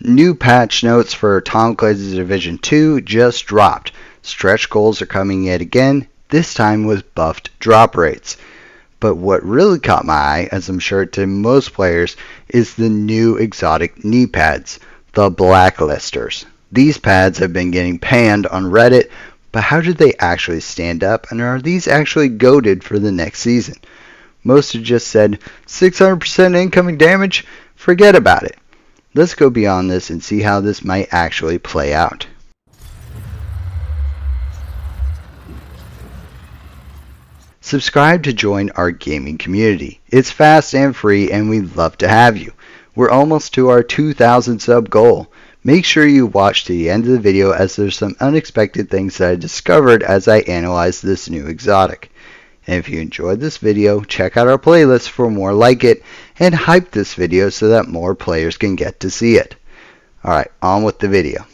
New patch notes for Tom Clancy's Division 2 just dropped. Stretch goals are coming yet again, this time with buffed drop rates. But what really caught my eye, as I'm sure it did most players, is the new exotic kneepads, the Blacklisters. These pads have been getting panned on Reddit, but how did they actually stand up, and are these actually goated for the next season? Most have just said, 600% incoming damage? Forget about it. Let's go beyond this and see how this might actually play out. Subscribe to join our gaming community. It's fast and free, and we'd love to have you. We're almost to our 2,000 sub goal. Make sure you watch to the end of the video, as there's some unexpected things that I discovered as I analyzed this new exotic. And if you enjoyed this video, check out our playlist for more like it, and hype this video so that more players can get to see it. Alright, on with the video.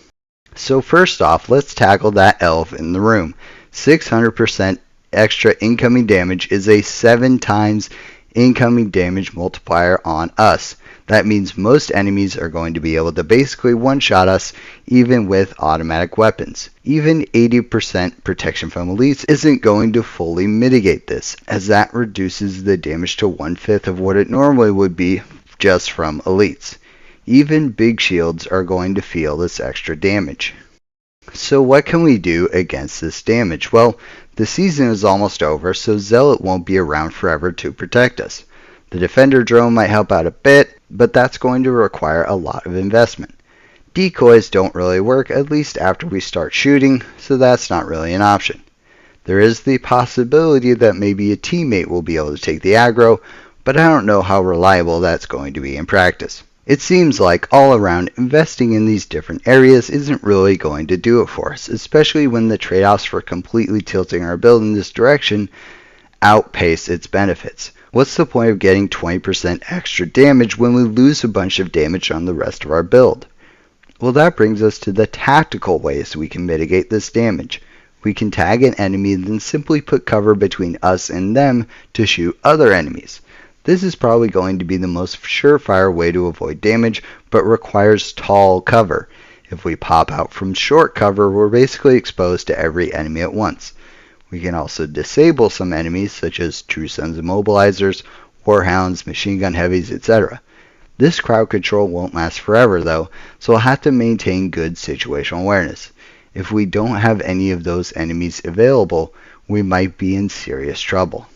So first off, let's tackle that elf in the room. 600% extra incoming damage is a 7 times incoming damage multiplier on us. That means most enemies are going to be able to basically one-shot us even with automatic weapons. Even 80% protection from elites isn't going to fully mitigate this, as that reduces the damage to 1/5 of what it normally would be just from elites. Even big shields are going to feel this extra damage. So what can we do against this damage? Well, the season is almost over, so Zealot won't be around forever to protect us. The Defender drone might help out a bit, but that's going to require a lot of investment. Decoys don't really work, at least after we start shooting, so that's not really an option. There is the possibility that maybe a teammate will be able to take the aggro, but I don't know how reliable that's going to be in practice. It seems like all around, investing in these different areas isn't really going to do it for us, especially when the trade-offs for completely tilting our build in this direction outpace its benefits. What's the point of getting 20% extra damage when we lose a bunch of damage on the rest of our build? Well, that brings us to the tactical ways we can mitigate this damage. We can tag an enemy and then simply put cover between us and them to shoot other enemies. This is probably going to be the most surefire way to avoid damage, but requires tall cover. If we pop out from short cover, we're basically exposed to every enemy at once. We can also disable some enemies, such as True Sons Immobilizers, Warhounds, Machine Gun Heavies, etc. This crowd control won't last forever though, so we'll have to maintain good situational awareness. If we don't have any of those enemies available, we might be in serious trouble.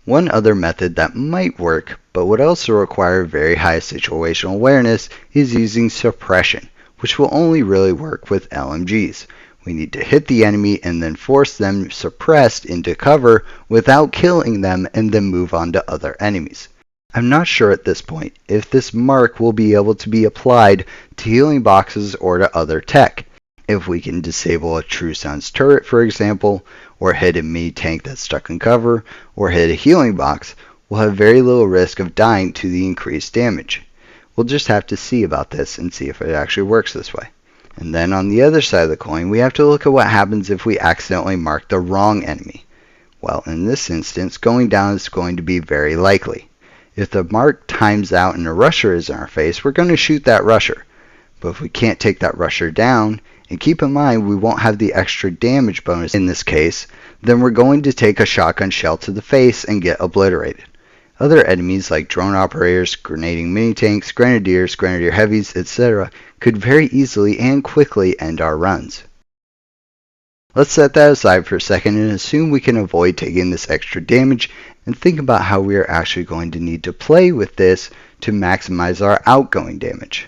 One other method that might work, but would also require very high situational awareness, is using suppression, which will only really work with LMGs. We need to hit the enemy and then force them suppressed into cover without killing them, and then move on to other enemies. I'm not sure at this point if this mark will be able to be applied to healing boxes or to other tech. If we can disable a True Sons turret, for example, or hit a mini tank that's stuck in cover, or hit a healing box, we'll have very little risk of dying to the increased damage. We'll just have to see about this and see if it actually works this way. And then on the other side of the coin, we have to look at what happens if we accidentally mark the wrong enemy. Well, in this instance, going down is going to be very likely. If the mark times out and a rusher is in our face, we're going to shoot that rusher. But if we can't take that rusher down, and keep in mind we won't have the extra damage bonus in this case, then we're going to take a shotgun shell to the face and get obliterated. Other enemies like drone operators, grenading mini-tanks, grenadiers, grenadier heavies, etc. could very easily and quickly end our runs. Let's set that aside for a second and assume we can avoid taking this extra damage, and think about how we are actually going to need to play with this to maximize our outgoing damage.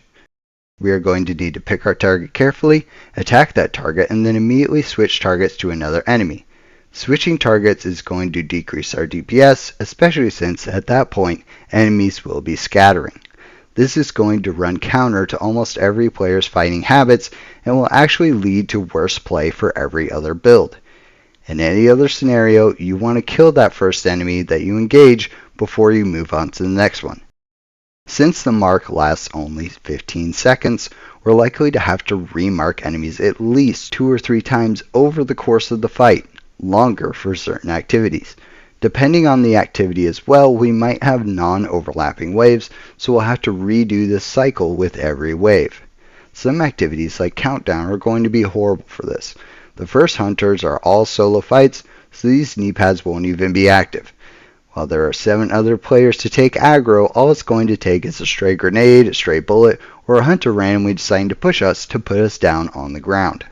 We are going to need to pick our target carefully, attack that target, and then immediately switch targets to another enemy. Switching targets is going to decrease our DPS, especially since at that point enemies will be scattering. This is going to run counter to almost every player's fighting habits and will actually lead to worse play for every other build. In any other scenario, you want to kill that first enemy that you engage before you move on to the next one. Since the mark lasts only 15 seconds, we're likely to have to remark enemies at least 2 or 3 times over the course of the fight, longer for certain activities. Depending on the activity as well, we might have non-overlapping waves, so we'll have to redo this cycle with every wave. Some activities like Countdown are going to be horrible for this. The first hunters are all solo fights, so these kneepads won't even be active. While there are 7 other players to take aggro, all it's going to take is a stray grenade, a stray bullet, or a hunter randomly deciding to push us to put us down on the ground.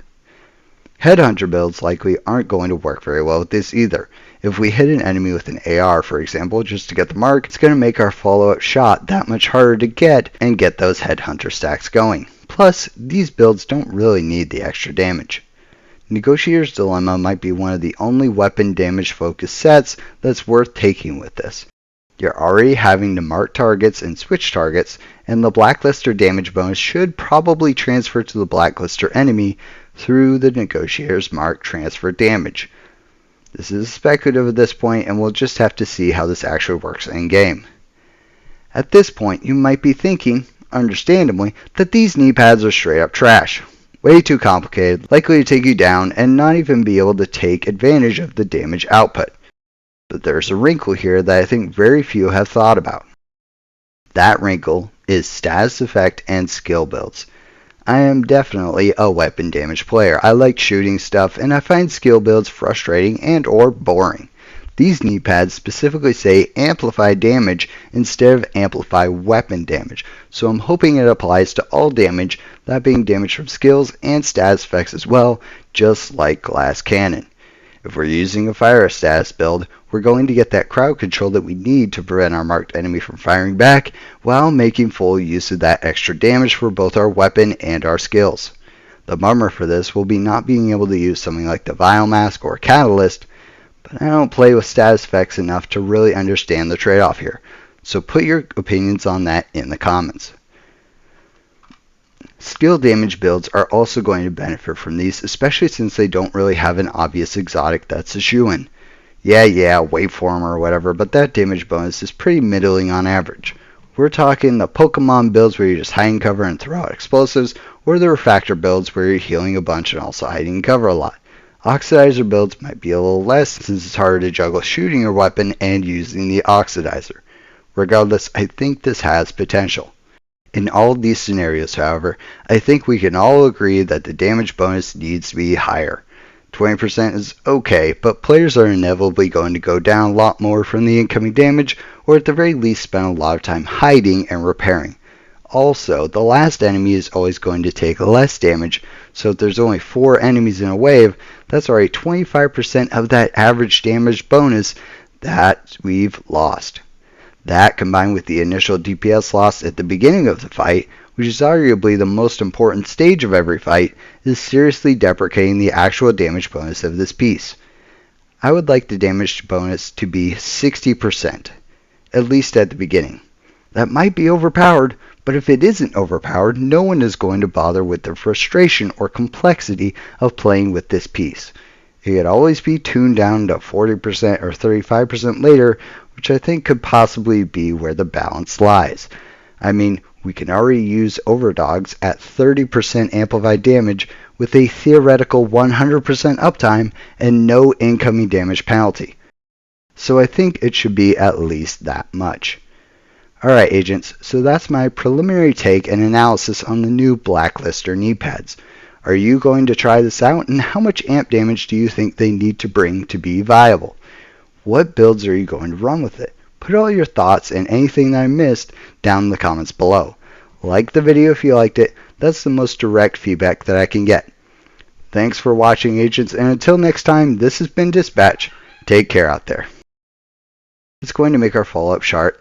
Headhunter builds likely aren't going to work very well with this either. If we hit an enemy with an AR, for example, just to get the mark, it's going to make our follow-up shot that much harder to get and get those headhunter stacks going. Plus, these builds don't really need the extra damage. Negotiator's Dilemma might be one of the only weapon damage focused sets that's worth taking with this. You're already having to mark targets and switch targets, and the Blacklister damage bonus should probably transfer to the Blacklister enemy through the Negotiator's mark transfer damage. This is speculative at this point, and we'll just have to see how this actually works in game. At this point, you might be thinking, understandably, that these kneepads are straight up trash. Way too complicated, likely to take you down, and not even be able to take advantage of the damage output. But there's a wrinkle here that I think very few have thought about. That wrinkle is status effect and skill builds. I am definitely a weapon damage player. I like shooting stuff, and I find skill builds frustrating and or boring. These kneepads specifically say amplify damage instead of amplify weapon damage, so I'm hoping it applies to all damage, that being damage from skills and status effects as well, just like Glass Cannon. If we're using a fire status build, we're going to get that crowd control that we need to prevent our marked enemy from firing back, while making full use of that extra damage for both our weapon and our skills. The bummer for this will be not being able to use something like the Vial Mask or Catalyst, but I don't play with status effects enough to really understand the trade-off here, so put your opinions on that in the comments. Skill damage builds are also going to benefit from these, especially since they don't really have an obvious exotic that's a shoo-in. Yeah, waveform or whatever, but that damage bonus is pretty middling on average. We're talking the Pokemon builds where you just hide in cover and throw out explosives, or the Refractor builds where you're healing a bunch and also hiding in cover a lot. Oxidizer builds might be a little less since it's harder to juggle shooting your weapon and using the oxidizer. Regardless, I think this has potential. In all of these scenarios, however, I think we can all agree that the damage bonus needs to be higher. 20% is okay, but players are inevitably going to go down a lot more from the incoming damage, or at the very least spend a lot of time hiding and repairing. Also, the last enemy is always going to take less damage, so if there's only 4 enemies in a wave, that's already 25% of that average damage bonus that we've lost. That, combined with the initial DPS loss at the beginning of the fight, which is arguably the most important stage of every fight, is seriously deprecating the actual damage bonus of this piece. I would like the damage bonus to be 60%, at least at the beginning. That might be overpowered, but if it isn't overpowered, no one is going to bother with the frustration or complexity of playing with this piece. It could always be tuned down to 40% or 35% later, which I think could possibly be where the balance lies. I mean, we can already use Overdogs at 30% amplified damage with a theoretical 100% uptime and no incoming damage penalty. So I think it should be at least that much. Alright agents, so that's my preliminary take and analysis on the new Blacklister kneepads. Are you going to try this out, and how much amp damage do you think they need to bring to be viable? What builds are you going to run with it? Put all your thoughts and anything that I missed down in the comments below. Like the video if you liked it. That's the most direct feedback that I can get. Thanks for watching agents, and until next time, this has been Dispatch. Take care out there. It's going to make our follow-up short.